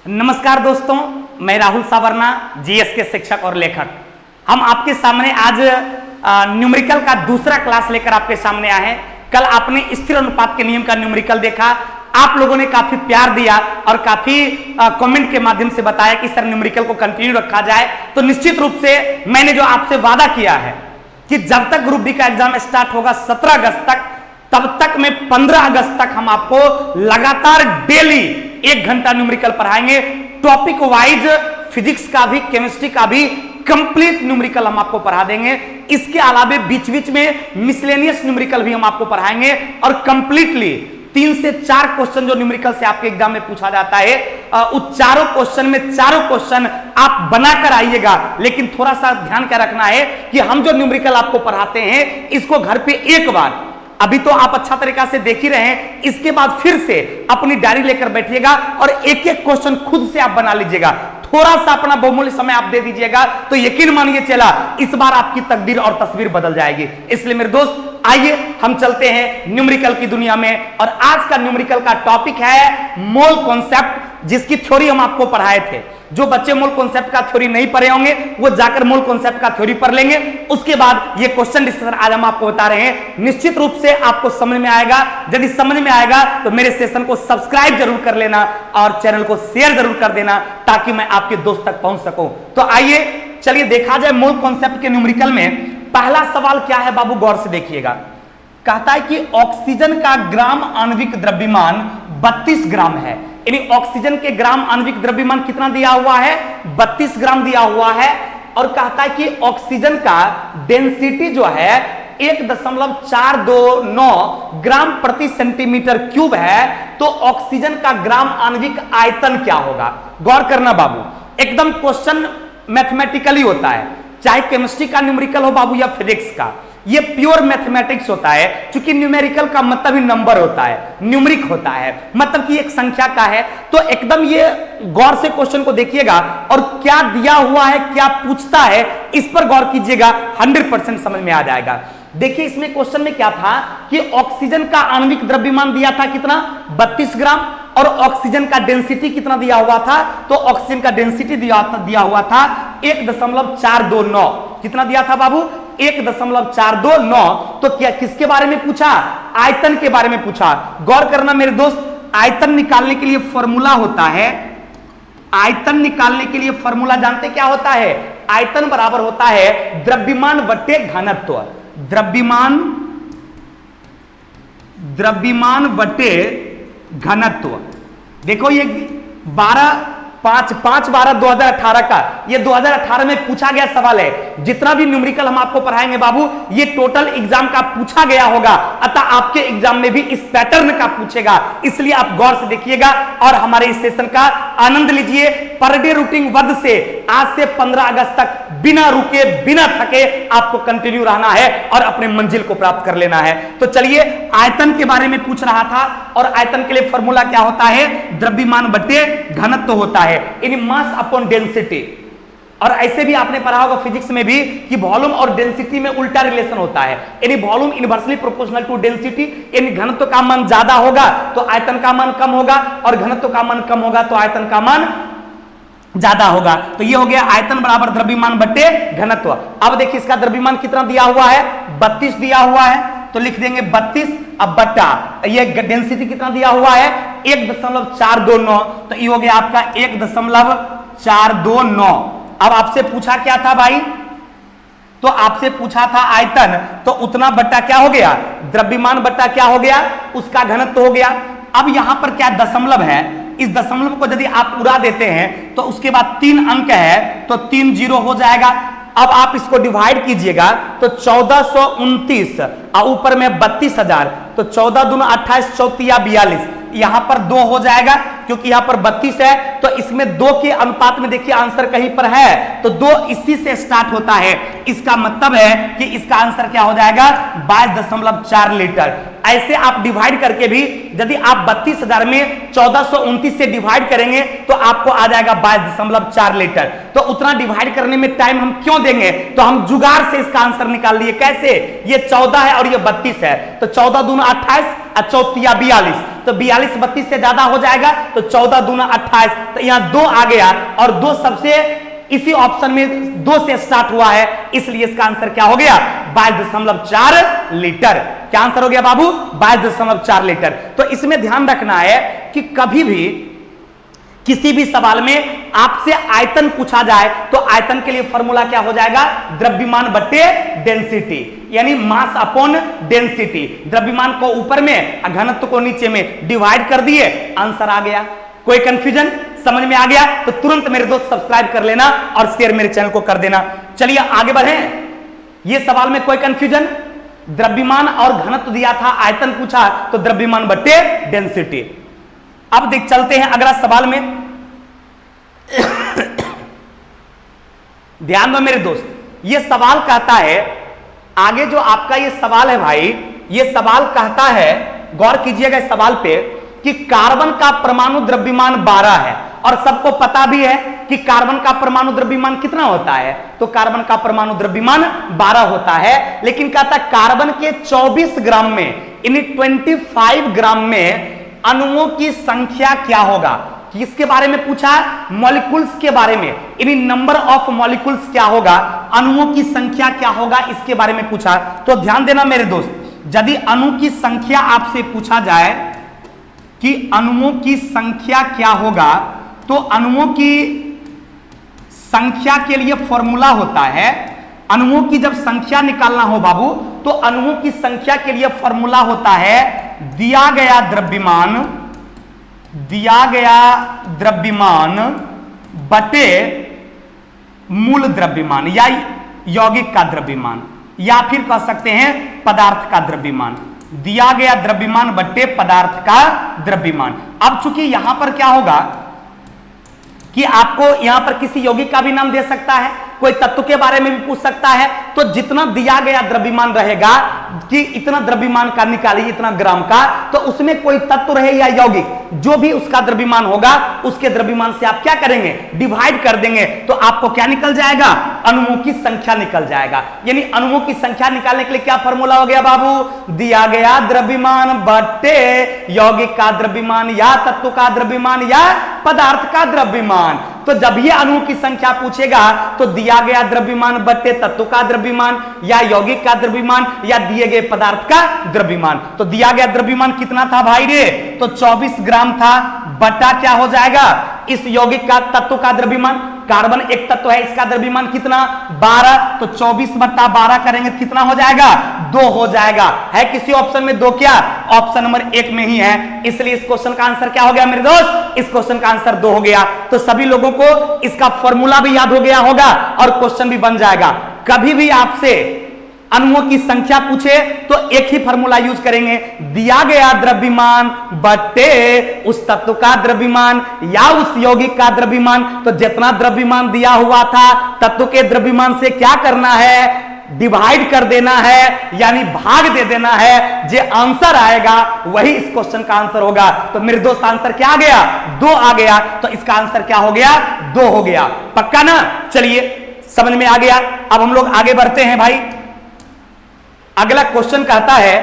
नमस्कार दोस्तों, मैं राहुल सावरना, जीएस के शिक्षक और लेखक। हम आपके सामने आज न्यूमेरिकल का दूसरा क्लास लेकर आपके सामने आए हैं। कल आपने स्थिर अनुपात के नियम का न्यूमेरिकल देखा। आप लोगों ने काफी प्यार दिया और काफी कमेंट के माध्यम से बताया कि सर न्यूमेरिकल को कंटिन्यू रखा जाए। तो निश्चित रूप से मैंने जो आपसे वादा किया है कि जब तक ग्रुप डी का एग्जाम स्टार्ट होगा 17 अगस्त तक, तब तक मैं 15 अगस्त तक हम आपको लगातार डेली 1 घंटा न्यूमेरिकल पढ़ाएंगे। टॉपिक वाइज फिजिक्स का भी, केमिस्ट्री का भी कंप्लीट न्यूमेरिकल हम आपको पढ़ा देंगे। इसके अलावे बीच बीच में मिसलेनियस न्यूमेरिकल भी हम आपको पढ़ाएंगे और कंप्लीटली 3 से 4 क्वेश्चन जो न्यूमेरिकल से आपके एग्जाम में पूछा जाता है, उस चारों क्वेश्चन में चारों क्वेश्चन आप बनाकर आइएगा। लेकिन थोड़ा सा ध्यान क्या रखना है कि हम जो न्यूमेरिकल आपको पढ़ाते हैं इसको घर पे एक बार, अभी तो आप अच्छा तरीका से देख ही रहे हैं, इसके बाद फिर से अपनी डायरी लेकर बैठिएगा और एक एक क्वेश्चन खुद से आप बना लीजिएगा। थोड़ा सा अपना बहुमूल्य समय आप दे दीजिएगा तो यकीन मानिए चला इस बार आपकी तकदीर और तस्वीर बदल जाएगी। इसलिए मेरे दोस्त आइए हम चलते हैं न्यूमेरिकल की दुनिया में। और आज का न्यूमेरिकल का टॉपिक है मोल कॉन्सेप्ट, जिसकी थ्योरी हम आपको पढ़ाए थे। जो बच्चे मोल कॉन्सेप्ट का थ्योरी नहीं पढ़े होंगे वो जाकर मोल कॉन्सेप्ट का थ्योरी पढ़ लेंगे। उसके बाद ये क्वेश्चन डिस्कशन आज हम आपको बता रहे हैं, निश्चित रूप से आपको समझ में आएगा। यदि समझ में आएगा तो मेरे सेशन को सब्सक्राइब जरूर कर लेना और चैनल को शेयर जरूर कर देना ताकि मैं आपके दोस्त तक पहुंच सकूं। तो आइए चलिए देखा जाए मोल कॉन्सेप्ट के न्यूमेरिकल में। पहला सवाल क्या है बाबू, गौर से देखिएगा। कहता है कि ऑक्सीजन का ग्राम आणविक द्रव्यमान 32 ग्राम है। यानी ऑक्सीजन के ग्राम आणविक द्रव्यमान कितना दिया हुआ है? 32 ग्राम दिया हुआ है। और कहता है कि ऑक्सीजन का डेंसिटी जो है 1.429 ग्राम प्रति सेंटीमीटर क्यूब है। तो ऑक्सीजन का ग्राम आणविक आयतन क्या होगा? गौर करना बाबू, एकदम क्वेश्चन मैथमेटिकली होता है, चाहे केमिस्ट्री का न्यूमेरिकल हो बाबू या फिजिक्स का, ये प्योर मैथमेटिक्स होता है। क्योंकि न्यूमेरिकल का मतलब ही नंबर होता है, न्यूमरिक होता है, मतलब कि एक संख्या का है। तो एकदम ये गौर से क्वेश्चन को देखिएगा और क्या दिया हुआ है, क्या पूछता है, इस पर गौर कीजिएगा, 100% समझ में आ जाएगा। देखिए इसमें क्वेश्चन में क्या था कि ऑक्सीजन का आणविक द्रव्यमान दिया था कितना? 32 ग्राम। और ऑक्सीजन का डेंसिटी कितना दिया हुआ था? तो ऑक्सीजन का डेंसिटी दिया हुआ था 1.429। कितना दिया था बाबू? 1.429। तो क्या किसके बारे में पूछा? आयतन के बारे में पूछा। गौर करना मेरे दोस्त, आयतन निकालने के लिए फॉर्मूला होता है, आयतन निकालने के लिए फॉर्मूला जानते क्या होता है? आयतन बराबर होता है द्रव्यमान बट्टे घनत्व। द्रव्यमान बट्टे घनत्व। देखो ये 5/12/2018 का, ये 2018 में पूछा गया सवाल है। जितना भी न्यूमेरिकल हम आपको पढ़ाएंगे बाबू, ये टोटल एग्जाम का पूछा गया होगा, अतः आपके एग्जाम में भी इस पैटर्न का पूछेगा। इसलिए आप गौर से देखिएगा और हमारे इस सेशन का आनंद लीजिए। पर डे रूटीन वध से आज से 15 अगस्त तक बिना रुके बिना थके आपको कंटिन्यू रहना है और अपने मंजिल को प्राप्त कर लेना है। तो चलिए, आयतन के बारे में पूछ रहा था और आयतन के लिए फॉर्मूला क्या होता है? द्रव्यमान बट्टे घनत्व होता है, यानी मास अपॉन डेंसिटी। और ऐसे भी आपने पढ़ा होगा फिजिक्स में भी कि वॉल्यूम और डेंसिटी में उल्टा रिलेशन होता है, यानी volume inversely proportional to density. यानी घनत्व का मान ज्यादा होगा तो आयतन का मान कम होगा और घनत्व का मान कम होगा तो आयतन का मान ज्यादा होगा। तो ये हो गया आयतन बराबर द्रव्यमान बट्टे घनत्व। अब देखिए इसका द्रव्यमान कितना दिया हुआ है? 32 दिया हुआ है, तो लिख देंगे 32। अब बट्टा ये डेंसिटी कितना दिया हुआ है? 1.429। तो ये हो गया आपका 1.429। अब आपसे पूछा क्या था भाई? तो आपसे पूछा था आयतन, तो उतना बट्टा क्या हो गया? द्रव्यमान बट्टा क्या हो गया? उसका घनत्व हो गया। अब यहां पर क्या दशमलव है, इस दशमलव को यदि आप उड़ा देते हैं तो उसके बाद 3 अंक है तो 3 जीरो हो जाएगा। अब आप इसको डिवाइड कीजिएगा तो 1429 और ऊपर में 32,000, तो 14 दूना 28, 14 42, यहां पर 2 हो जाएगा क्योंकि यहां पर 32 है। तो इसमें 2 के अनुपात में देखिए आंसर कहीं पर है तो 2 इसी से स्टार्ट होता है। इसका मतलब है कि इसका आंसर क्या हो जाएगा? 22.4 लीटर। ऐसे आप डिवाइड करके भी यदि आप 32,000 में 1429 से डिवाइड करेंगे तो आपको आ जाएगा 22.4 लीटर। तो उतना डिवाइड करने में टाइम हम क्यों देंगे? तो हम जुगाड़ से इसका आंसर निकाल लिए। कैसे? ये 14 है और ये 32 है, तो 14 दूना 28 और 14 42, तो तो 42 32 से ज्यादा हो जाएगा तो 14 दूना 28, तो यहां 2 आ गया और 2 सबसे इसी ऑप्शन में 2 से स्टार्ट हुआ है, इसलिए इसका आंसर क्या हो गया 22.4 लीटर। क्या आंसर हो गया बाबू 22.4 लीटर। तो इसमें ध्यान रखना है कि कभी भी किसी भी सवाल में आपसे आयतन पूछा जाए तो आयतन के लिए फॉर्मूला क्या हो जाएगा द्रव्यमान बट्टे डेंसिटी, यानी मास अपॉन डेंसिटी। द्रव्यमान को ऊपर में घनत्व को नीचे में डिवाइड कर दिए, आंसर आ गया। कोई कंफ्यूजन समझ में आ गया तो तुरंत मेरे दोस्त सब्सक्राइब कर लेना और शेयर मेरे चैनल को कर देना। चलिए आगे बढ़े। ये सवाल में कोई कंफ्यूजन, द्रव्यमान और घनत्व दिया था, आयतन पूछा तो द्रव्यमान बट्टे डेंसिटी। अब देख चलते हैं अगला सवाल में। ध्यान दो मेरे दोस्त, ये सवाल कहता है, आगे जो आपका ये सवाल है भाई, ये सवाल कहता है, गौर कीजिएगा इस सवाल पे, कि कार्बन का परमाणु द्रव्यमान 12 है और सबको पता भी है कि कार्बन का परमाणु द्रव्यमान कितना होता है, तो कार्बन का परमाणु द्रव्यमान 12 होता है। लेकिन कहता है कार्बन के 24 ग्राम में, यानी 25 ग्राम में अणुओं की संख्या क्या होगा। किसके बारे में पूछा, मॉलिक्यूल्स के बारे में, यानी नंबर ऑफ मॉलिक्यूल्स क्या होगा, अणुओं की संख्या क्या होगा, इसके बारे में पूछा। तो ध्यान देना मेरे दोस्त, यदि अणु की संख्या आपसे पूछा जाए कि अणुओं की संख्या क्या होगा, तो अणुओं की संख्या के लिए फॉर्मूला होता है, अणुओं की जब संख्या निकालना हो बाबू, तो अणुओं की संख्या के लिए फॉर्मूला होता है दिया गया द्रव्यमान बटे मूल द्रव्यमान या यौगिक का द्रव्यमान, या फिर कह सकते हैं पदार्थ का द्रव्यमान। दिया गया द्रव्यमान बट्टे पदार्थ का द्रव्यमान। अब चूंकि यहां पर क्या होगा कि आपको यहां पर किसी यौगिक का भी नाम दे सकता है, कोई तत्व के बारे में भी पूछ सकता है, तो जितना दिया गया द्रव्यमान रहेगा कि इतना द्रव्यमान का निकालिए, इतना ग्राम का, तो उसमें कोई तत्व रहे या यौगिक, जो भी उसका द्रव्यमान होगा उसके द्रव्यमान से आप क्या करेंगे डिवाइड कर देंगे, तो आपको क्या निकल जाएगा अणुओं की संख्या निकल जाएगा। यानी अणुओं की संख्या निकालने के लिए क्या फॉर्मूला हो गया बाबू, दिया गया द्रव्यमान बट्टे यौगिक का द्रव्यमान या तत्व का द्रव्यमान या पदार्थ का द्रव्यमान। तो जब ये अणुओं की संख्या पूछेगा तो दिया गया द्रव्यमान बट्टे तत्व का द्रव्यमान या यौगिक का द्रव्यमान या दिए गए पदार्थ का द्रव्यमान। तो दिया गया द्रव्यमान कितना था भाई रे, तो 24 ग्राम था, बटा क्या हो जाएगा इस यौगिक का तत्व का द्रव्यमान, कार्बन एक तत्व है, इसका द्रव्यमान कितना 12, तो 24 बटा 12 करेंगे कितना हो जाएगा 2 हो जाएगा। है किसी ऑप्शन में 2 क्या, ऑप्शन नंबर 1 में ही है, इसलिए इस क्वेश्चन का आंसर क्या हो गया मेरे दोस्त, इस क्वेश्चन का आंसर 2 हो गया। तो सभी लोगों को इसका फॉर्मूला भी याद हो गया होगा और क्वेश्चन भी बन जाएगा। कभी भी आपसे अणुओं की संख्या पूछे तो एक ही फॉर्मूला यूज करेंगे, दिया गया द्रव्यमान बट्टे उस तत्व का द्रव्यमान या उस यौगिक का द्रव्यमान। तो जितना द्रव्यमान दिया हुआ था तत्व के द्रव्यमान से क्या करना है डिवाइड कर देना है, यानी भाग दे देना है, जो आंसर आएगा वही इस क्वेश्चन का आंसर होगा। तो मेरे दोस्त आंसर क्या आ गया 2 आ गया, तो इसका आंसर क्या हो गया 2 हो गया, पक्का ना। चलिए समझ में आ गया। अब हम लोग आगे बढ़ते हैं भाई। अगला क्वेश्चन कहता है,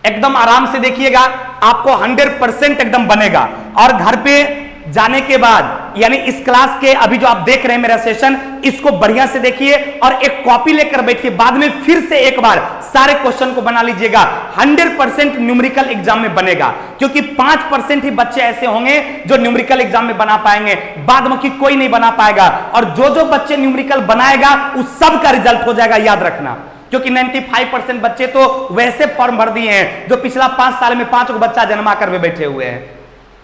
एकदम आराम से देखिएगा, आपको 100% एकदम बनेगा। और घर पे जाने के बाद यानी इस क्लास के अभी जो आप देख रहे हैं मेरा सेशन, इसको बढ़िया से देखिए और एक कॉपी लेकर बैठिए, बाद में फिर से एक बार सारे क्वेश्चन को बना लीजिएगा। 100% न्यूमेरिकल एग्जाम में बनेगा, क्योंकि 5% ही बच्चे ऐसे होंगे जो न्यूमेरिकल एग्जाम में बना पाएंगे, बाद में कोई नहीं बना पाएगा। और जो बच्चे न्यूमेरिकल बनाएगा उस सब का रिजल्ट हो जाएगा, याद रखना। क्योंकि 95% बच्चे तो वैसे फॉर्म भर दिए हैं जो पिछला 5 साल में 5 बच्चा जन्मा कर बैठे हुए हैं,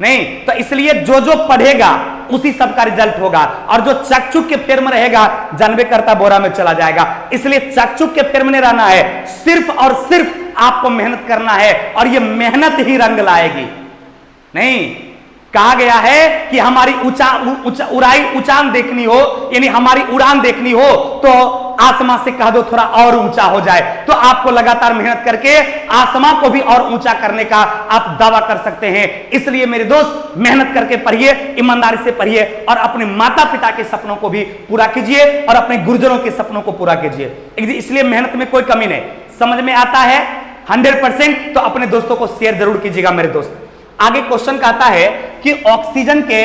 नहीं तो इसलिए जो पढ़ेगा उसी सब का रिजल्ट होगा। और जो चकचुक के फेर में रहेगा जानबे करता बोरा में चला जाएगा। इसलिए चकचुक के फेर में नहीं रहना है, सिर्फ और सिर्फ आपको मेहनत करना है और ये मेहनत ही रंग लाएगी। नहीं कहा गया है कि हमारी उड़ान देखनी हो, यानी हमारी उड़ान देखनी हो तो आसमां से कह दो थोड़ा और ऊंचा हो जाए, तो आपको लगातार मेहनत करके आसमां को भी और ऊंचा करने का आप दावा कर सकते हैं। इसलिए मेरे दोस्त मेहनत करके पढ़िए, ईमानदारी से पढ़िए और अपने माता पिता के सपनों को भी पूरा कीजिए और अपने गुरुजनों के सपनों को पूरा कीजिए। इसलिए मेहनत में कोई कमी नहीं। समझ में आता है 100%, तो अपने दोस्तों को शेयर जरूर कीजिएगा मेरे दोस्त। आगे क्वेश्चन कहता है कि ऑक्सीजन के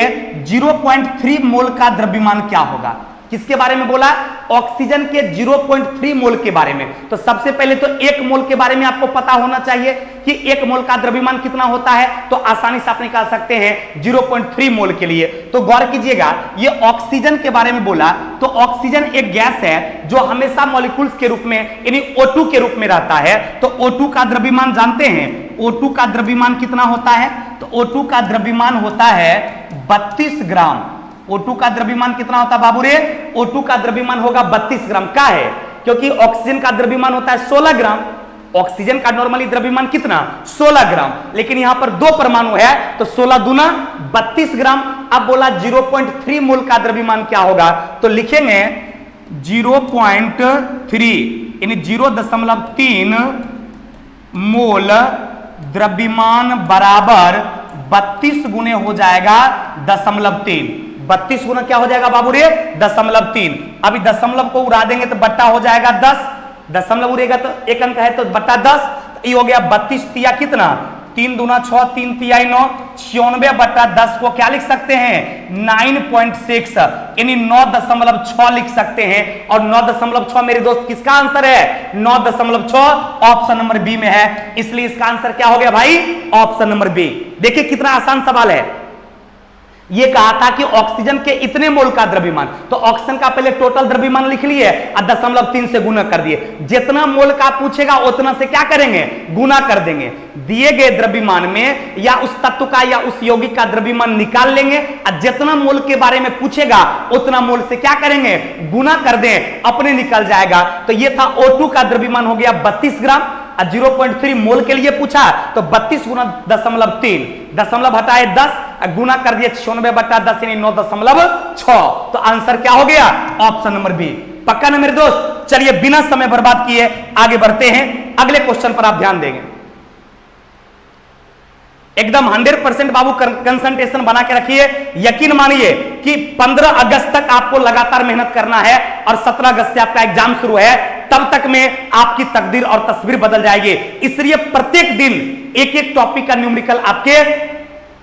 0.3 मोल का द्रव्यमान क्या होगा। किसके बारे में बोला? ऑक्सीजन के 0.3 मोल के बारे में। तो सबसे पहले तो 1 मोल के बारे में आपको पता होना चाहिए कि 1 मोल का द्रव्यमान कितना होता है। तो आसानी से आप निकाल सकते हैं 0.3 मोल के लिए। तो गौर कीजिएगा, ये ऑक्सीजन के बारे में बोला तो ऑक्सीजन एक गैस है जो हमेशा मॉलिक्यूल्स के रूप में यानी O2 के रूप में रहता है। तो O2 का द्रव्यमान जानते हैं, O2 का द्रव्यमान कितना होता है? तो O2 का द्रव्यमान होता है 32 ग्राम। O2 का द्रव्यमान कितना होता है बाबू रे? O2 का द्रव्यमान होगा 32 ग्राम का है, क्योंकि ऑक्सीजन का द्रव्यमान होता है 16 ग्राम। ऑक्सीजन का नॉर्मली द्रव्यमान कितना? 16 ग्राम, लेकिन यहां पर 2 परमाणु है तो 16 दूना 32 ग्राम। अब बोला 0.3 मोल का द्रव्यमान क्या होगा? तो लिखेंगे 0.3 यानी 0.3 मोल द्रव्यमान बराबर 32 गुने हो जाएगा 0.3। 32 गुना क्या हो जाएगा बाबू रे? 0.3। अभी दशमलव को उड़ा देंगे तो बट्टा हो जाएगा 10, दशमलव उड़ेगा तो 1 अंक है तो बट्टा 10। ये हो गया 32 तिया कितना? 3 दूना 6, 3 तियाई 9, 96 बट्टा 10 को क्या लिख सकते हैं? 9.6 यानी 9.6 लिख सकते हैं। और 9.6 मेरे दोस्त किसका आंसर है? 9.6 ऑप्शन नंबर बी में है, इसलिए इसका आंसर क्या हो गया भाई? Option number B. देखिए कितना आसान सवाल है। ये कहा था कि ऑक्सीजन के इतने मोल का द्रव्यमान, तो ऑक्सीजन का पहले टोटल द्रव्यमान लिख लिए और 0.3 से गुना कर दिए। जितना मोल का पूछेगा उतना से क्या करेंगे? गुना कर देंगे। दिए गए द्रव्यमान में या उस तत्व का या उस यौगिक का द्रव्यमान निकाल लेंगे और जितना मोल के बारे में पूछेगा उतना मोल से क्या करेंगे? गुना कर दें, अपने निकल जाएगा। तो ये था O2 का द्रव्यमान हो गया 32 ग्राम। 0.3 मोल के लिए पूछा तो 32 गुना 0.3, दशमलव हटाए 10 गुना कर दिए 96 बट्टा 10 यानी 9.6। तो आंसर क्या हो गया? Option number B. पक्का ना मेरे दोस्त? चलिए बिना समय बर्बाद किए आगे बढ़ते हैं। अगले क्वेश्चन पर आप ध्यान देंगे, एकदम 100% बाबू कंसंट्रेशन बना के रखिए। यकीन मानिए कि 15 अगस्त तक आपको लगातार मेहनत करना है और 17 अगस्त से आपका एग्जाम शुरू है। तब तक में आपकी तकदीर और तस्वीर बदल जाएगी। इसलिए प्रत्येक दिन एक एक टॉपिक का न्यूमेरिकल आपके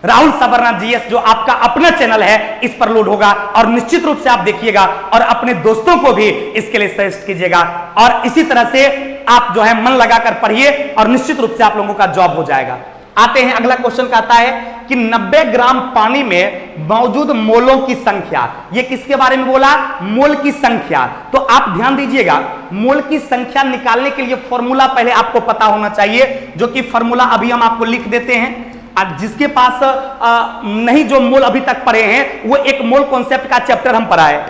राहुल साबरनाथ जीएस जो आपका अपना चैनल है इस पर लोड होगा और निश्चित रूप से आप देखिएगा और अपने दोस्तों को भी इसके लिए सजेस्ट कीजिएगा। और इसी तरह से आप जो है मन लगाकर पढ़िए और निश्चित रूप से आप लोगों का जॉब हो जाएगा। आते हैं, अगला क्वेश्चन कहता है कि 90 ग्राम पानी में मौजूद मोलों की संख्या। ये किसके बारे में बोला? मोल की संख्या। तो आप ध्यान दीजिएगा, मोल की संख्या निकालने के लिए फॉर्मूला पहले आपको पता होना चाहिए, जो कि फॉर्मूला अभी हम आपको लिख देते हैं। और जिसके पास नहीं जो मोल अभी तक पढ़े हैं वो एक मोल कॉन्सेप्ट का चैप्टर हम पढ़ाए,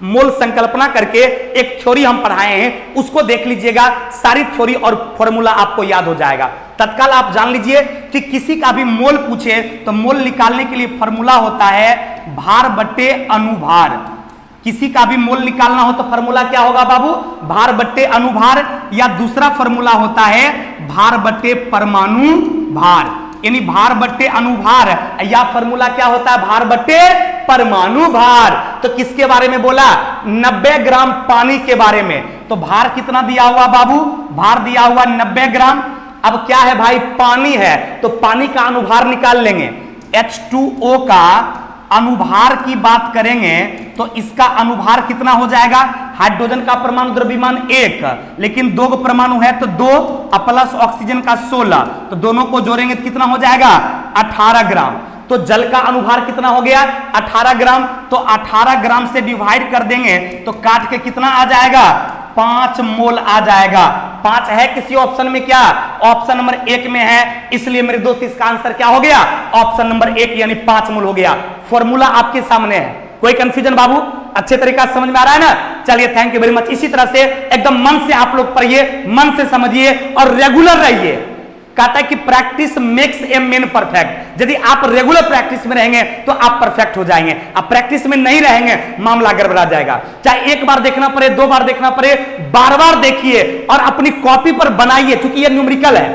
मोल संकल्पना करके एक थ्योरी हम पढ़ाए हैं, उसको देख लीजिएगा। सारी थ्योरी और फॉर्मूला आपको याद हो जाएगा। तत्काल आप जान लीजिए कि किसी का भी मोल पूछे तो मोल निकालने के लिए फॉर्मूला होता है भार बट्टे अनुभार। किसी का भी मोल निकालना हो तो फॉर्मूला क्या होगा बाबू? भार बट्टे अनुभार, या दूसरा फॉर्मूला होता है भार बट्टे परमाणु भार, यानी भार बट्टे अनुभार, या फॉर्मूला क्या होता है? भार बट्टे परमाणु भार। तो किसके बारे में बोला? 90 ग्राम पानी के बारे में। तो भार कितना दिया हुआ बाबू? भार दिया हुआ 90 ग्राम। अब क्या है भाई? पानी है तो पानी का अनुभार निकाल लेंगे। H2O का अनुभार की बात करेंगे तो इसका अनुभार कितना हो जाएगा? हाइड्रोजन का परमाणु द्रव्यमान 1, लेकिन 2 परमाणु है तो 2 प्लस ऑक्सीजन का 16, तो दोनों को जोड़ेंगे तो कितना हो जाएगा? 18 ग्राम। तो जल का अनुभार कितना हो गया? 18 ग्राम। तो 18 ग्राम से डिवाइड कर देंगे तो काट के कितना आ जाएगा? 5 मोल आ जाएगा। 5 है किसी ऑप्शन में क्या? ऑप्शन नंबर 1 में है, इसलिए मेरे दोस्त इसका आंसर क्या हो गया? ऑप्शन नंबर 1 यानी 5 मोल हो गया। फॉर्मूला आपके सामने है, कोई कंफ्यूजन बाबू? अच्छे तरीका से समझ में आ रहा है ना? चलिए थैंक यू वेरी मच। इसी तरह से एकदम मन से आप लोग पढ़िए, मन से समझिए और रेगुलर रहिए। कहता है कि practice makes a man perfect. यदि आप रेगुलर प्रैक्टिस में रहेंगे तो आप परफेक्ट हो जाएंगे। आप प्रैक्टिस में नहीं रहेंगे मामला गड़बड़ा जाएगा। चाहे एक बार देखना पड़े, 2 बार देखना पड़े, बार बार देखिए और अपनी कॉपी पर बनाइए। क्योंकि ये न्यूमेरिकल है,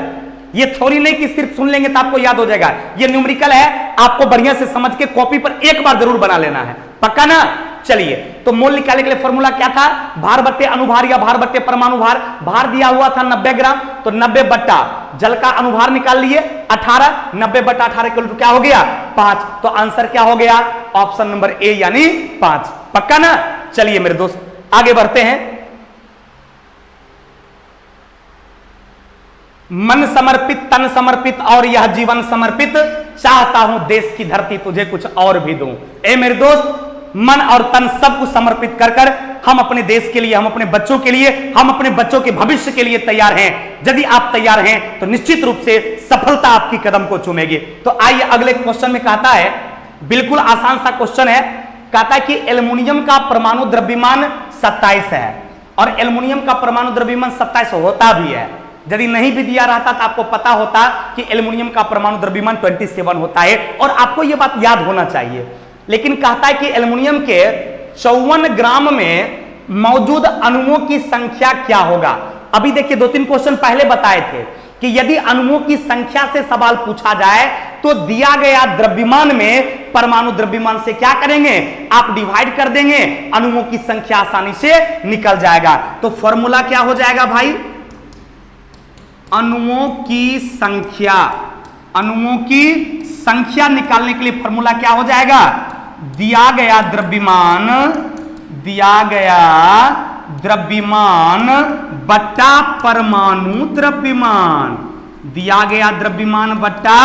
ये थ्योरी नहीं कि सिर्फ सुन लेंगे तो आपको याद हो जाएगा। ये न्यूमेरिकल है, आपको बढ़िया से समझ के कॉपी पर एक बार जरूर बना लेना है। पक्का ना? चलिए, तो मोल निकालने के लिए फॉर्मूला क्या था? भार बट्टे अनुभार या भार बट्टे परमाणु भार। भार दिया हुआ था 90 ग्राम, तो 90 बट्टा जल का अनुभार निकाल लिए 18, 90 बट्टा 18 इक्वल टू क्या हो गया? 5। तो आंसर क्या हो गया? ऑप्शन नंबर ए यानी 5। पक्का ना? चलिए मेरे दोस्त आगे बढ़ते हैं। मन समर्पित, तन समर्पित और यह जीवन समर्पित, चाहता हूं देश की धरती तुझे कुछ और भी दूं। ए मेरे दोस्त, मन और तन सब कुछ समर्पित कर कर हम अपने देश के लिए, हम अपने बच्चों के लिए, हम अपने बच्चों के भविष्य के लिए तैयार हैं। यदि आप तैयार हैं तो निश्चित रूप से सफलता आपकी कदम को चूमेगी। तो आइए अगले क्वेश्चन में कहता है, बिल्कुल आसान सा क्वेश्चन है, कहता है कि एल्युमिनियम का परमाणु द्रव्यमान 27 है और एल्युमिनियम का परमाणु द्रव्यमान 27 होता भी है। यदि नहीं भी दिया रहता तो आपको पता होता कि एल्युमिनियम का परमाणु द्रव्यमान 27 होता है और आपको यह बात याद होना चाहिए। लेकिन कहता है कि एल्युमिनियम के 54 ग्राम में मौजूद अणुओं की संख्या क्या होगा? अभी देखिए 2-3 क्वेश्चन पहले बताए थे कि यदि अणुओं की संख्या से सवाल पूछा जाए तो दिया गया द्रव्यमान में परमाणु द्रव्यमान से क्या करेंगे? आप डिवाइड कर देंगे, अणुओं की संख्या आसानी से निकल जाएगा। तो फॉर्मूला क्या हो जाएगा भाई? अणुओं की संख्या, अणुओं की संख्या निकालने के लिए फॉर्मूला क्या हो जाएगा? दिया गया द्रव्यमान, दिया गया द्रव्यमान बट्टा परमाणु द्रव्यमान, दिया गया द्रव्यमान बट्टा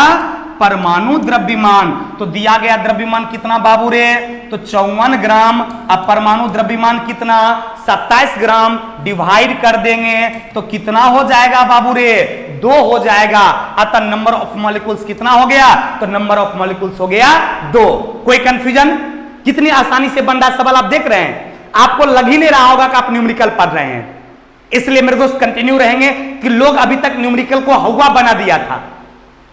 परमाणु द्रव्यमान। तो दिया गया द्रव्यमान कितना बाबू रे? तो 54 ग्राम। अब परमाणु द्रव्यमान कितना? 27 ग्राम। डिवाइड कर देंगे तो कितना हो जाएगा बाबू रे? 2 हो जाएगा। अतः नंबर ऑफ मॉलिक्यूल्स कितना हो गया? तो नंबर ऑफ मॉलिक्यूल्स हो गया 2। कोई कंफ्यूजन? कितनी आसानी से बन रहा सवाल आप देख रहे हैं। आपको लग ही नहीं रहा होगा कि आप न्यूमेरिकल पढ़ रहे हैं। इसलिए मेरे दोस्त कंटिन्यू रहेंगे कि लोग अभी तक न्यूमेरिकल को हवा बना दिया था।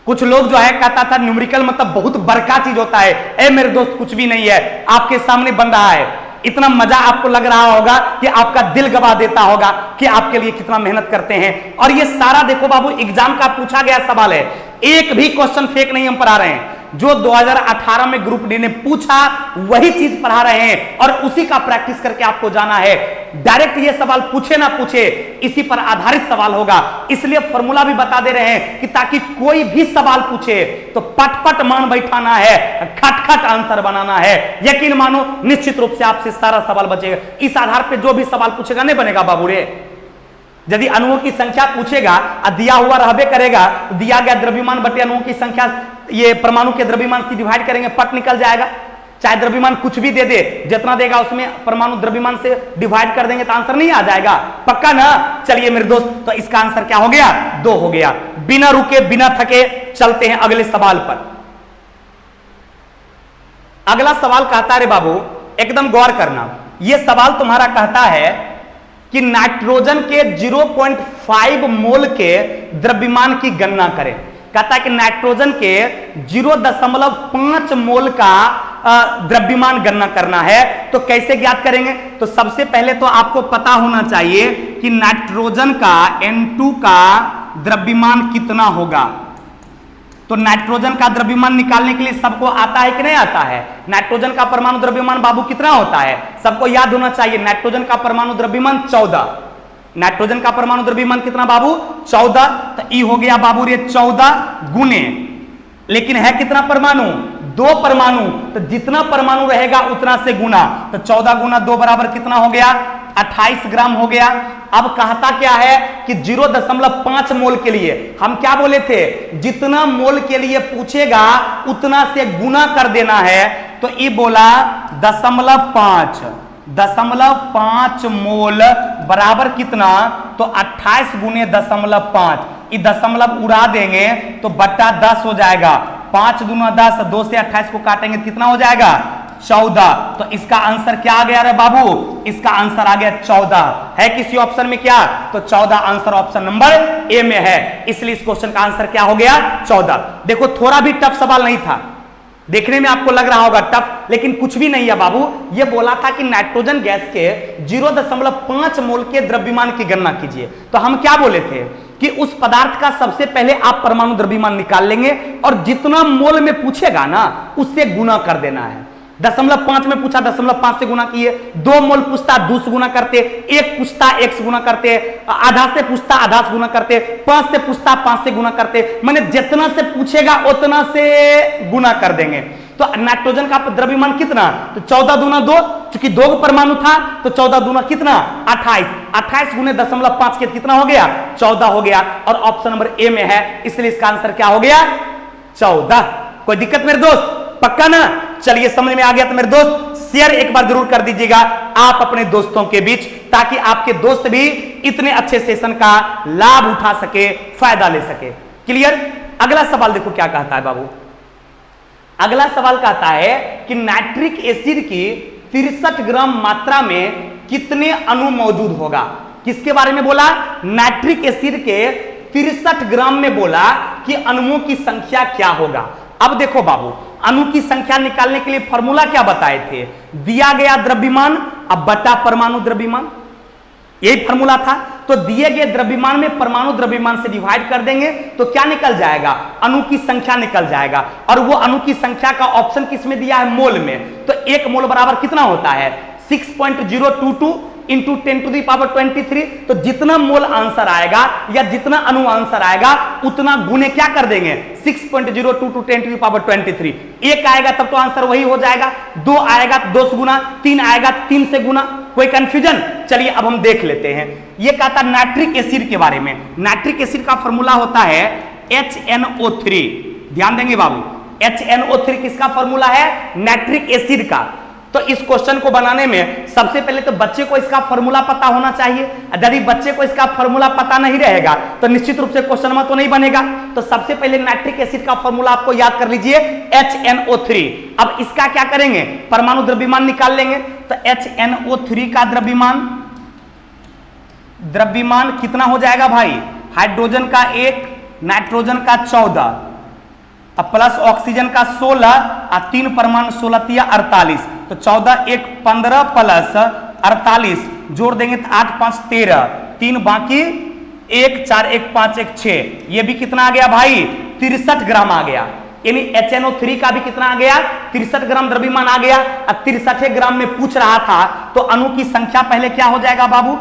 कुछ लोग जो है कहता था न्यूमेरिकल मतलब बहुत बड़का चीज होता है। ए मेरे दोस्त कुछ भी नहीं है, आपके सामने बन रहा है। इतना मजा आपको लग रहा होगा कि आपका दिल गवा देता होगा कि आपके लिए कितना मेहनत करते हैं। और ये सारा देखो बाबू एग्जाम का पूछा गया सवाल है, एक भी क्वेश्चन फेक नहीं हम पढ़ा रहे हैं। जो 2018 में ग्रुप डी ने पूछा वही चीज पढ़ा रहे हैं और उसी का प्रैक्टिस करके आपको जाना है। डायरेक्ट ये सवाल पूछे ना पूछे, इसी पर आधारित सवाल होगा। इसलिए फॉर्मूला भी बता दे रहे हैं कि ताकि कोई भी सवाल पूछे तो पट-पट मान बैठाना है, खट-खट आंसर बनाना है। यकीन मानो निश्चित रूप से आपसे सारा सवाल बचेगा। इस आधार पर जो भी सवाल पूछेगा नहीं बनेगा बाबू रे। यदि अणुओं की संख्या पूछेगा और दिया हुआ रहबे करेगा, तो दिया गया द्रव्यमान बटे अणुओं की संख्या, ये परमाणु के द्रव्यमान से डिवाइड करेंगे, पट निकल जाएगा। चाहे द्रव्यमान कुछ भी दे दे, जितना देगा उसमें परमाणु द्रव्यमान से डिवाइड कर देंगे तो आंसर नहीं आ जाएगा। पक्का ना? चलिए मेरे दोस्त, तो इसका आंसर क्या हो गया? 2 हो गया। बिना रुके बिना थके चलते हैं अगले सवाल पर। अगला सवाल कहता है रे बाबू, एकदम गौर करना, यह सवाल तुम्हारा कहता है कि नाइट्रोजन के 0.5 मोल के द्रव्यमान की गणना करें। कहता है कि नाइट्रोजन के 0.5 मोल का द्रव्यमान गणना करना है। तो कैसे ज्ञात करेंगे? तो सबसे पहले तो आपको पता होना चाहिए कि नाइट्रोजन का N2 का द्रव्यमान कितना होगा। तो नाइट्रोजन का द्रव्यमान निकालने के लिए सबको आता है कि नहीं आता है? नाइट्रोजन का परमाणु द्रव्यमान बाबू कितना होता है? सबको याद होना चाहिए। नाइट्रोजन का परमाणु द्रव्यमान 14। नाइट्रोजन का परमाणु द्रव्यमान कितना बाबू? 14। तो ई हो गया बाबू रे 14 गुने, लेकिन है कितना परमाणु? 2 परमाणु। तो जितना परमाणु रहेगा उतना से गुना, तो 14 गुना 2 बराबर कितना हो गया? 28 ग्राम हो गया। अब कहता क्या है कि 0.5 मोल के लिए हम क्या बोले थे? जितना मोल के लिए पूछेगा उतना से गुना कर देना है। तो ये बोला 0.5 मोल बराबर कितना? तो 28 गुने 0.5। ये दशमलव उड़ा देंगे तो बट्टा 10 हो जाएगा। 5 दूना 10, 2 से 28 को काटेंगे कितना हो जाएगा? 14। तो इसका आंसर क्या आ गया रे बाबू? इसका आंसर आ गया 14। है किसी ऑप्शन में क्या? तो 14 आंसर ऑप्शन नंबर ए में है। इसलिए इस क्वेश्चन का आंसर क्या हो गया? 14। देखो थोड़ा भी टफ सवाल नहीं था, देखने में आपको लग रहा होगा टफ, लेकिन कुछ भी नहीं है बाबू। ये बोला था कि नाइट्रोजन गैस के 0.5 मोल के द्रव्यमान की गणना कीजिए। तो हम क्या बोले थे कि उस पदार्थ का सबसे पहले आप परमाणु द्रव्यमान निकाल लेंगे और जितना मोल में पूछेगा ना उससे गुना कर देना है। 0.5 में पूछा 0.5 से गुना किए, 2 मोल पूछता 2 से गुना करते, 1 पूछता 1 से गुना करते, आधा से पूछता आधा से गुना करते, 5 से पूछता 5 से गुना करते, माने जितना से पूछेगा उतना से गुना कर देंगे। तो नाइट्रोजन का द्रव्यमान कितना, तो 14 दूना 2, चूंकि 2 परमाणु था तो 14 दूना कितना 28, 28 गुने 0.5 के कितना हो गया 14 हो गया, और ऑप्शन नंबर ए में है, इसलिए इसका आंसर क्या हो गया 14। कोई दिक्कत मेरे दोस्त, पक्का ना? चलिए समझ में आ गया तो मेरे दोस्त शेयर एक बार जरूर कर दीजिएगा आप अपने दोस्तों के बीच, ताकि आपके दोस्त भी इतने अच्छे सेशन का लाभ उठा सके, फायदा ले सके। क्लियर? अगला सवाल देखो क्या कहता है बाबू। अगला सवाल कहता है कि नाइट्रिक एसिड की 63 ग्राम मात्रा में कितने अणु मौजूद होगा। किसके बारे में बोला? नाइट्रिक एसिड के 63 ग्राम में बोला कि अणुओं की संख्या क्या होगा। अब देखो बाबू, अणु की संख्या निकालने के लिए फॉर्मूला क्या बताए थे? दिया गया द्रव्यमान अब बटा परमाणु द्रव्यमान, यही फॉर्मूला था। तो दिए गए द्रव्यमान में परमाणु द्रव्यमान से डिवाइड कर देंगे तो क्या निकल जाएगा? अणु की संख्या निकल जाएगा। और वो अणु की संख्या का ऑप्शन किस में दिया है? मोल में। तो 1 मोल बराबर कितना होता है? 6.022 इंटू 10⁻23। तो जितना मोल आंसर आएगा या जितना अणु आंसर आएगा उतना गुने क्या कर देंगे? 6.022 10⁻23। 1 आएगा तब तो आंसर वही हो जाएगा, 2 आएगा तो 2 से गुना, 3 आएगा तो 3 से गुना। कोई कंफ्यूजन? चलिए अब हम देख लेते हैं। यह कहता नाइट्रिक एसिड के बारे में। नाइट्रिक एसिड का फॉर्मूला होता है HNO3। ध्यान देंगे बाबू, HNO3 किसका फॉर्मूला है? नाइट्रिक एसिड का। तो इस क्वेश्चन को बनाने में सबसे पहले तो बच्चे को इसका फॉर्मूला पता होना चाहिए। यदि बच्चे को इसका फॉर्मूला पता नहीं रहेगा तो निश्चित रूप से क्वेश्चन में तो नहीं बनेगा। तो सबसे पहले नाइट्रिक एसिड का फॉर्मूला आपको याद कर लीजिए, HNO3। अब इसका क्या करेंगे? परमाणु द्रव्यमान निकाल लेंगे। तो HNO3 का द्रव्यमान कितना हो जाएगा भाई? हाइड्रोजन का 1, नाइट्रोजन का 14, अब प्लस ऑक्सीजन का 16 और 3 परमाणु 16 या 48। तो 14 1 15 प्लस 48 जोड़ देंगे तो 8 5 13, 3 बाकी 1 4 1 5 1 6। ये भी कितना आ गया भाई? 63 ग्राम आ गया। यानी HNO3 का भी कितना आ गया? 63 ग्राम द्रव्यमान आ गया। अब 63 ग्राम में पूछ रहा था तो अणु की संख्या पहले क्या हो जाएगा बाबू?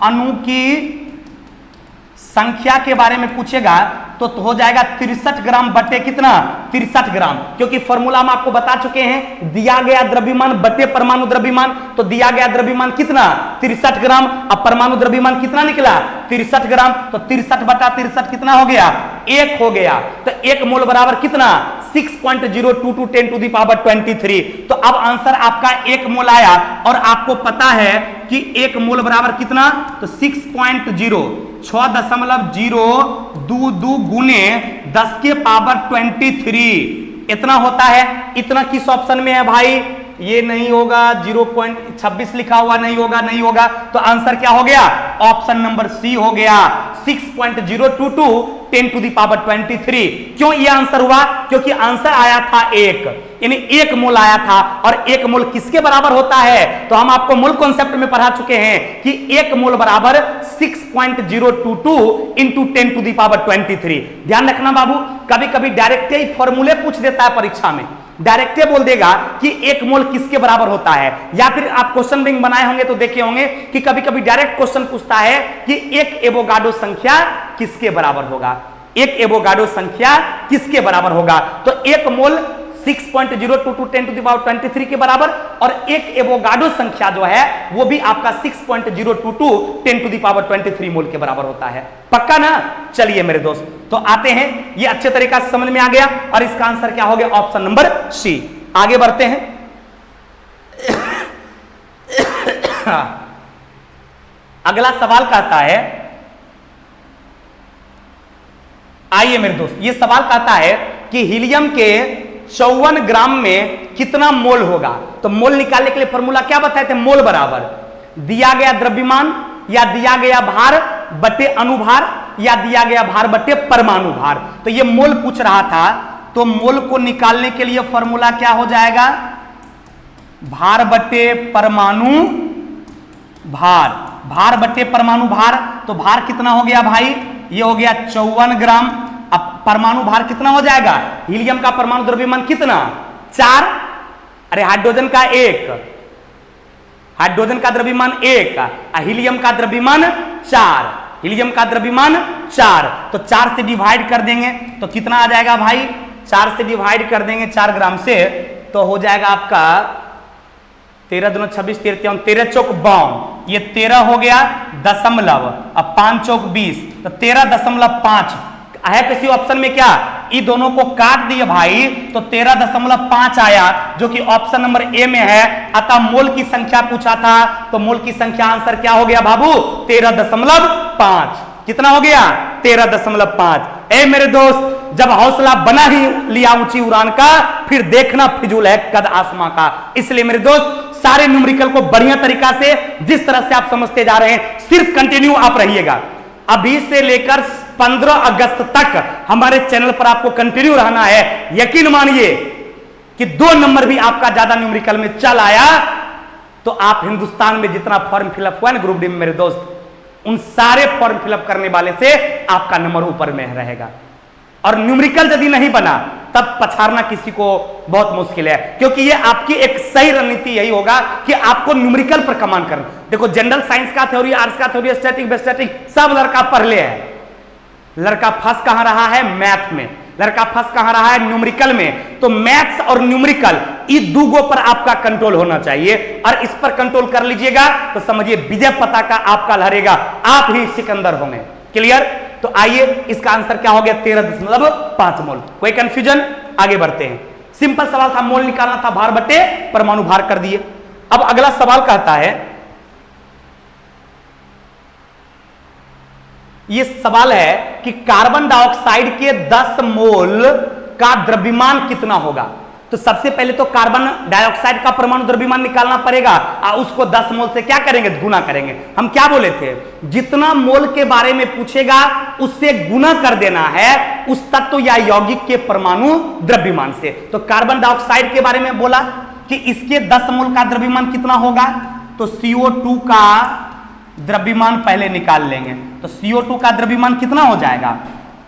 अणु की संख्या के बारे में पूछेगा तो हो जाएगा 63 ग्राम बटे कितना? 63 ग्राम, क्योंकि फॉर्मूला हम आपको बता चुके हैं, दिया गया द्रव्यमान बटे परमाणु द्रव्यमान। तो दिया गया द्रव्यमान कितना? 63 ग्राम। अब परमाणु द्रव्यमान कितना निकला? 63 ग्राम। तो 63 बटा 63 कितना हो गया? 1 हो गया। तो 1 मोल बराबर कितना? 6.022 10⁻23। तो अब आंसर आपका 1 मोल आया। और आपको पता है कि 1 मोल बराबर कितना? तो 6.022 गुने 10⁻23 इतना होता है। इतना किस ऑप्शन में है भाई? ये नहीं होगा, 0.26 लिखा हुआ नहीं होगा, नहीं होगा। तो आंसर क्या हो गया? ऑप्शन नंबर सी हो गया, 6.022 10⁻23। क्यों ये आंसर हुआ? क्योंकि आंसर आया था 1, यानी 1 मोल आया था। और 1 मोल किसके बराबर होता है? तो हम आपको मोल कॉन्सेप्ट में पढ़ा चुके हैं कि 1 मोल बराबर 6.022 इंटू 10⁻23। ध्यान रखना बाबू, कभी कभी डायरेक्ट ही फॉर्मूले पूछ देता है परीक्षा में, डायरेक्ट बोल देगा कि 1 मोल किसके बराबर होता है। या फिर आप क्वेश्चन बैंक बनाए होंगे तो देखे होंगे कि कभी कभी डायरेक्ट क्वेश्चन पूछता है कि 1 एवोगाड्रो संख्या किसके बराबर होगा? 1 एवोगाड्रो संख्या किसके बराबर होगा? तो 1 मोल 6.022 10⁻23 के बराबर, और 1 एवोगाड्रो संख्या जो है वो भी आपका 6.022 10⁻23 मोल के बराबर होता है। पक्का ना? चलिए मेरे दोस्त, तो आते हैं, ये अच्छे तरीका से समझ में आ गया। और इसका आंसर क्या हो गया? Option number C. आगे बढ़ते हैं। अगला सवाल कहता है, आइए मेरे दोस्त, ये सवाल कहता है कि हीलियम के 54 ग्राम में कितना मोल होगा? तो मोल निकालने के लिए फॉर्मूला क्या बताए थे? मोल बराबर दिया गया द्रव्यमान या दिया गया भार बटे अणुभार या दिया गया भार बटे परमाणु भार। तो ये मोल पूछ रहा था, तो मोल को निकालने के लिए फॉर्मूला क्या हो जाएगा? भार बटे परमाणु भार, भार बटे परमाणु भार। तो भार कितना हो गया भाई? ये हो गया 54 ग्राम। अब परमाणु भार कितना हो जाएगा? हीलियम का परमाणु द्रव्यमान कितना? 4, अरे हाइड्रोजन का 1, हाइड्रोजन का द्रव्यमान 1, हीलियम का द्रव्यमान 4, हीलियम का द्रव्यमान 4, तो 4 से डिवाइड कर देंगे तो कितना आ जाएगा भाई, 4 से डिवाइड कर देंगे 4 ग्राम से तो हो जाएगा आपका 13 दूना 26, 13 13 चौक 52, ये 13 हो गया दशमलव, अब 5 चौक 20, तो 13.5 है किसी ऑप्शन में क्या, ये दोनों को काट दिए भाई तो 13.5 आया जो कि ऑप्शन नंबर ए में है। अतः मोल की संख्या पूछा था तो मोल की संख्या आंसर क्या हो गया बाबू, 13.5। कितना हो गया, 13.5। ए मेरे दोस्त, जब हौसला बना ही लिया ऊंची उड़ान का, फिर देखना फिजूल है कद आसमां का। इसलिए मेरे दोस्त सारे न्यूमेरिकल को बढ़िया तरीका से जिस तरह से आप समझते जा रहे हैं सिर्फ कंटिन्यू आप रहिएगा। अभी से लेकर 15 अगस्त तक हमारे चैनल पर आपको कंटिन्यू रहना है। यकीन मानिए कि 2 नंबर भी आपका ज्यादा न्यूमेरिकल में चल आया तो आप हिंदुस्तान में जितना फॉर्म फिलअप हुआ ना ग्रुप डी में मेरे दोस्त, उन सारे फॉर्म फिलअप करने वाले से आपका नंबर ऊपर में रहेगा। और न्यूमेरिकल यदि नहीं बना तब पछाड़ना किसी को बहुत मुश्किल है, क्योंकि ये आपकी एक सही रणनीति यही होगा कि आपको न्यूमेरिकल पर कमांड करना। देखो जनरल साइंस का थ्योरी, आर्ट्स का थ्योरी, स्टैटिक बेस्टैटिक सब लड़का पढ़ ले है, लड़का फंस कहां रहा है, मैथ में। लड़का फंस कहां रहा है, न्यूमेरिकल में। तो मैथ्स और न्यूमेरिकल ये दूगों पर आपका कंट्रोल होना चाहिए और इस पर कंट्रोल कर लीजिएगा तो समझिए विजय पताका आपका लहरेगा, आप ही सिकंदर होंगे। क्लियर? तो आइए इसका आंसर क्या हो गया, 13.5 मोल। कोई कंफ्यूजन? आगे बढ़ते हैं। सिंपल सवाल था, मोल निकालना था, भार बटे परमाणु भार कर दिए। अब अगला सवाल कहता है, ये सवाल है कि कार्बन डाइऑक्साइड के 10 मोल का द्रव्यमान कितना होगा। तो सबसे पहले तो कार्बन डाइऑक्साइड का परमाणु द्रव्यमान निकालना पड़ेगा और उसको 10 मोल से क्या करेंगे, गुना करेंगे। हम क्या बोले थे, जितना मोल के बारे में पूछेगा उससे गुना कर देना है उस तत्व या यौगिक के परमाणु द्रव्यमान से। तो कार्बन डाइऑक्साइड के बारे में बोला कि इसके 10 मोल का द्रव्यमान कितना होगा, तो CO2 का द्रव्यमान पहले निकाल लेंगे। तो CO2 का द्रव्यमान कितना हो जाएगा,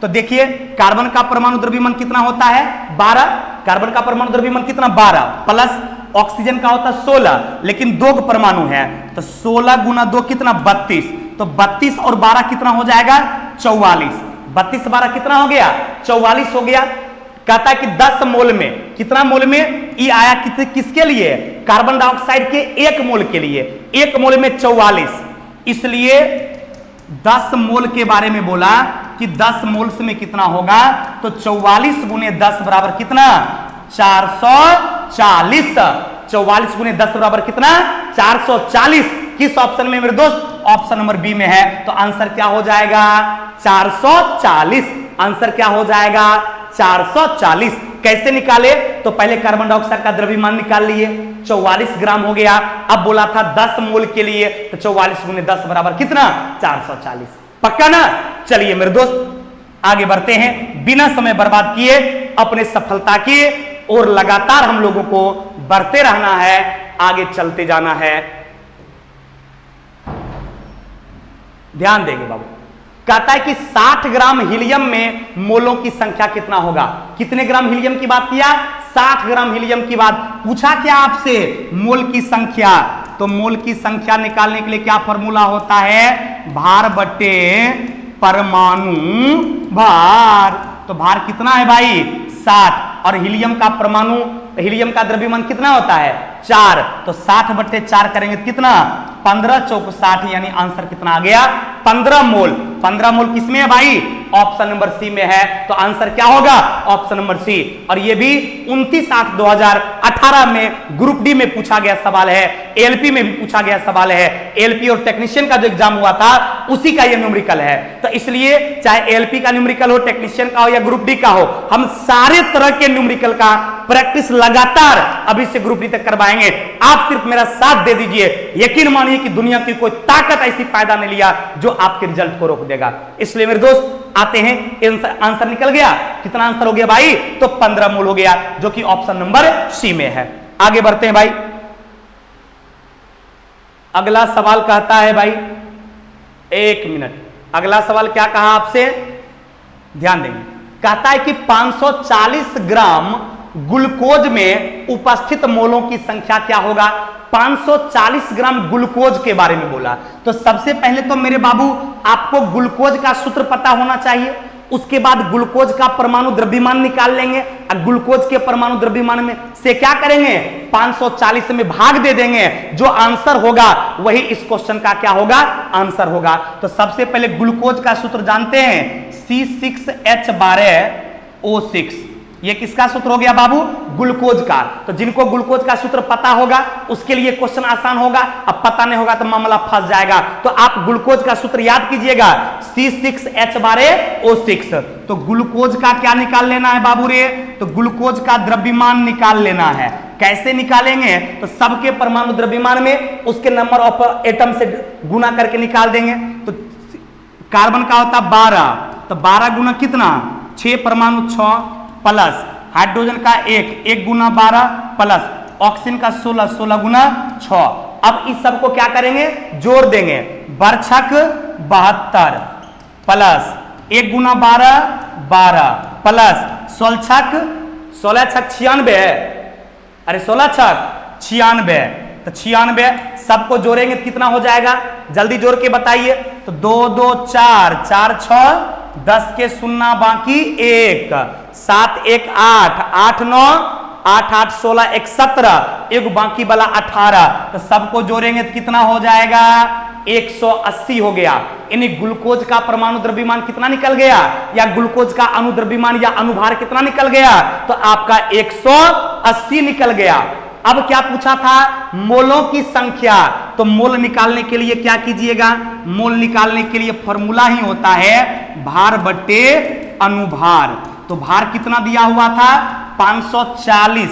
तो देखिए कार्बन का परमाणु द्रव्यमान कितना होता है, 12। कार्बन का परमाणु द्रव्यमान कितना, 12 प्लस ऑक्सीजन का होता है 16, लेकिन 2 परमाणु है तो 16 गुना 2 कितना, 32। तो 32 और 12 कितना हो जाएगा, 44। 32 12 कितना हो गया, 44 हो गया। कहता है कि 10 मोल में, कितना मोल में, ये आया किसके लिए, कार्बन डाइऑक्साइड के 1 मोल के लिए। 1 मोल में 44, इसलिए 10 मोल के बारे में बोला कि 10 मोल्स में कितना होगा, तो 44 गुने 10 बराबर कितना, 440। 44 गुने 10 बराबर कितना, 440। किस ऑप्शन में मेरे दोस्त, ऑप्शन नंबर बी में है। तो आंसर क्या हो जाएगा, 440। आंसर क्या हो जाएगा, 440। कैसे निकाले, तो पहले कार्बन डाइऑक्साइड का द्रव्यमान निकाल लिए, 44 ग्राम हो गया। अब बोला था 10 मोल के लिए, तो 44 गुने 10 बराबर कितना, 440। पक्का ना? चलिए मेरे दोस्त आगे बढ़ते हैं, बिना समय बर्बाद किए अपने सफलता की और लगातार हम लोगों को बढ़ते रहना है, आगे चलते जाना है। ध्यान देंगे बाबू। कहता है कि 60 ग्राम हीलियम में मोलों की संख्या कितना होगा। कितने ग्राम हीलियम की बात किया, 60 ग्राम हीलियम की बात पूछा क्या आपसे, मोल की संख्या। तो मोल की संख्या निकालने के लिए क्या फॉर्मूला होता है, भार बटे परमाणु भार। तो भार कितना है भाई, 60, और हीलियम का परमाणु, हीलियम का द्रव्यमान कितना होता है, 4। तो 60 बटे 4 करेंगे तो कितना, 15 चौक 60, यानी आंसर कितना आ गया, 15 मोल। 15 मोल किसमें है भाई, ऑप्शन नंबर सी में है। तो आंसर क्या होगा, ऑप्शन नंबर सी। और ये भी 29/8/2018 में ग्रुप डी में पूछा गया सवाल है, एलपी में भी पूछा गया सवाल है। एलपी और टेक्नीशियन का जो एग्जाम हुआ था उसी का ये न्यूमेरिकल है। तो इसलिए चाहे एलपी का न्यूमेरिकल हो, टेक्नीशियन का हो या ग्रुप डी का हो, हम सारे तरह के न्यूमेरिकल का प्रैक्टिस लगातार अभी से ग्रुप डी तक करवाएंगे। आप सिर्फ मेरा साथ दे दीजिए, यकीन मानिए कि दुनिया की कोई ताकत ऐसी पैदा नहीं लिया जो आपके रिजल्ट को रोक देगा। इसलिए मेरे दोस्त आते हैं, आंसर निकल गया, कितना आंसर हो गया भाई, तो 15 मोल हो गया, जो कि ऑप्शन नंबर सी में है। आगे बढ़ते हैं भाई। अगला सवाल कहता है भाई, 1 मिनट, अगला सवाल क्या कहा आपसे, ध्यान देंगे। कहता है कि 540 ग्राम ग्लूकोज में उपस्थित मोलों की संख्या क्या होगा? 540 ग्राम ग्लूकोज के बारे में बोला। तो सबसे पहले तो मेरे बाबू आपको ग्लूकोज का सूत्र पता होना चाहिए, उसके बाद ग्लूकोज का परमाणु द्रव्यमान निकाल लेंगे और ग्लूकोज के परमाणु द्रव्यमान में से क्या करेंगे? 540 में भाग दे देंगे, जो आंसर होगा वही इस क्वेश्चन का क्या होगा? आंसर होगा। तो सबसे पहले ग्लूकोज का सूत्र जानते हैं, C6H12O6। ये किसका सूत्र हो गया बाबू? ग्लूकोज का। तो जिनको ग्लूकोज का सूत्र पता होगा उसके लिए क्वेश्चन आसान होगा, अब पता नहीं होगा तो मामला फंस जाएगा। तो आप ग्लूकोज का सूत्र याद कीजिएगा, C6H12O6। तो ग्लूकोज का क्या निकाल लेना है बाबू रे? तो ग्लूकोज का द्रव्यमान निकाल लेना है। कैसे निकालेंगे? तो सबके परमाणु द्रव्यमान में उसके नंबर ऑफ एटम से गुना करके निकाल देंगे। तो कार्बन का होता 12, तो 12 गुना कितना? 6 परमाणु 6 प्लस हाइड्रोजन का 1 गुना 12 प्लस ऑक्सीजन का 16 गुना 6। अब इस सब को क्या करेंगे? जोड़ देंगे। बरछक 72 प्लस 1 गुना 12 प्लस 16 छक 96 है, अरे 16 छक 96, तो 96 सबको जोड़ेंगे कितना हो जाएगा? जल्दी जोड़ के बताइए। तो 2 2 4 4 6 10 के शून्य बाकी 1 7 1 8 8 9 8 8 16 1 17 एक बाकी वाला 18, तो सबको जोड़ेंगे तो कितना हो जाएगा? 180 हो गया। यानी ग्लूकोज का परमाणु द्रव्यमान कितना निकल गया, या ग्लूकोज का अनुद्रव्यमान या अनुभार कितना निकल गया? तो आपका 180 निकल गया। अब क्या पूछा था? मोलों की संख्या। तो मोल निकालने के लिए क्या कीजिएगा? मोल निकालने के लिए फॉर्मूला ही होता है भार बट्टे अनुभार। तो भार कितना दिया हुआ था? 540,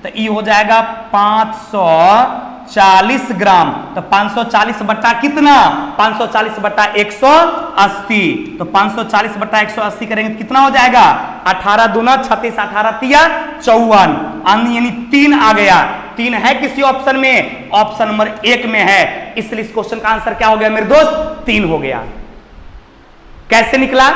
तो ये हो जाएगा 540 ग्राम। तो 540 बट्टा कितना? 540 बट्टा 180। तो 540 बट्टा 180 करेंगे तो कितना हो जाएगा? 18 दूना 36, 18 तिया 54, यानी 3 आ गया। 3 है किसी ऑप्शन में? ऑप्शन नंबर 1 में है, इसलिए इस क्वेश्चन का आंसर क्या हो गया मेरे दोस्त? 3 हो गया। कैसे निकला?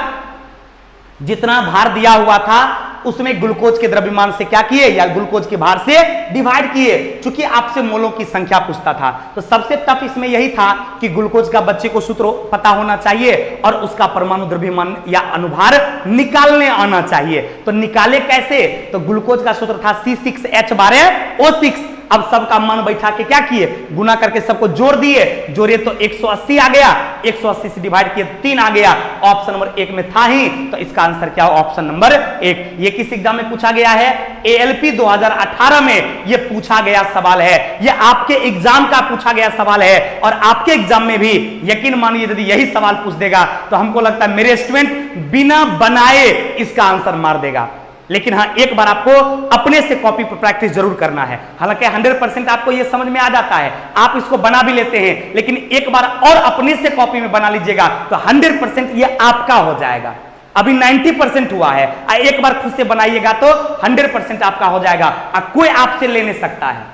जितना भार दिया हुआ था उसमें ग्लूकोज के द्रव्यमान से क्या किए, या ग्लूकोज के भार से डिवाइड किए, क्योंकि आपसे मोलों की संख्या पूछता था। तो सबसे टफ इसमें यही था कि ग्लूकोज का बच्चे को सूत्र पता होना चाहिए और उसका परमाणु द्रव्यमान या अनुभार निकालने आना चाहिए। तो निकाले कैसे? तो ग्लूकोज का सूत्र था C6H12O6। अब सबका मान बैठा के क्या किए? गुना करके सबको जोड़ दिए, जोड़े तो 180 आ गया, 180 से डिवाइड किए 3 आ गया। ऑप्शन नंबर 1 में था ही, तो इसका आंसर क्या? Option number 1। ये किस एग्जाम में पूछा गया है? ALP 2018 में ये पूछा गया सवाल है, ये आपके एग्जाम का पूछा गया सवाल है। और आपके एग्जाम में भी यकीन मानिए यदि यही सवाल पूछ देगा तो हमको लगता है मेरे स्टूडेंट बिना बनाए इसका आंसर मार देगा। लेकिन हाँ, एक बार आपको अपने से कॉपी पर प्रैक्टिस जरूर करना है। हालांकि 100% आपको यह समझ में आ जाता है, आप इसको बना भी लेते हैं, लेकिन एक बार और अपने से कॉपी में बना लीजिएगा तो 100% ये आपका हो जाएगा। अभी 90% हुआ है, एक बार खुद से बनाइएगा तो 100% आपका हो जाएगा और कोई आपसे ले नहीं सकता है।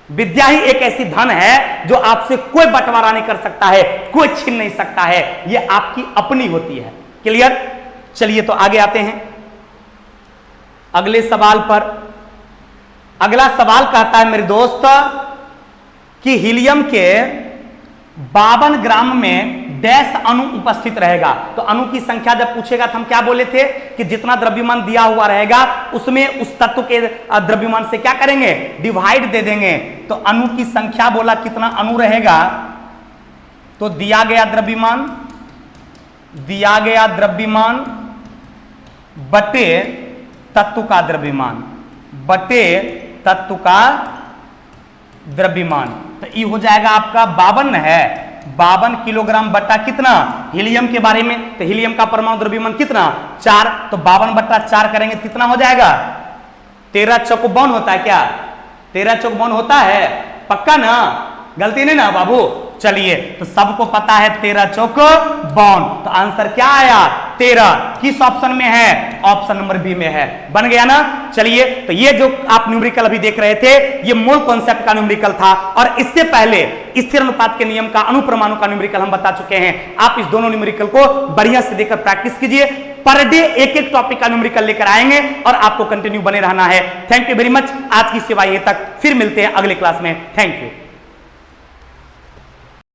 विद्या ही एक ऐसी धन है जो आपसे कोई बंटवारा नहीं कर सकता है, कोई छीन नहीं सकता है, ये आपकी अपनी होती है। क्लियर? चलिए तो आगे आते हैं अगले सवाल पर। अगला सवाल कहता है मेरे दोस्त कि हीलियम के 52 ग्राम में डैश अणु उपस्थित रहेगा। तो अणु की संख्या जब पूछेगा तो हम क्या बोले थे कि जितना द्रव्यमान दिया हुआ रहेगा उसमें उस तत्व के द्रव्यमान से क्या करेंगे? डिवाइड दे देंगे। तो अणु की संख्या बोला कितना अणु रहेगा? तो दिया गया द्रव्यमान बटे तत्व का द्रव्यमान, बटे तत्व का द्रव्यमान, तो ये हो जाएगा आपका 52 है, 52 किलोग्राम बट्टा कितना? हीलियम के बारे में, तो हीलियम का परमाणु द्रव्यमान कितना? 4, तो 52 बट्टा 4 करेंगे कितना हो जाएगा? 13 चौक 52 होता है क्या? 13 चौक 52 होता है, पक्का ना? गलती नहीं ना बाबू? चलिए, तो सबको पता है 13 चौक बाउंड, तो आंसर क्या आया 13। किस ऑप्शन में है? ऑप्शन नंबर बी में है। बन गया ना। चलिए, तो ये जो आप न्यूमेरिकल अभी देख रहे थे, ये मूल कॉन्सेप्ट का न्यूमेरिकल था, और इससे पहले स्थिर अनुपात के नियम का, अनुप्रमाणु का न्यूमेरिकल हम बता चुके हैं। आप इस दोनों न्यूमेरिकल को बढ़िया से देखकर प्रैक्टिस कीजिए। पर डे एक एक टॉपिक का न्यूमेरिकल लेकर आएंगे और आपको कंटिन्यू बने रहना है। Thank you very much. आज की सेवा यहीं तक, फिर मिलते हैं अगले क्लास में। Thank you.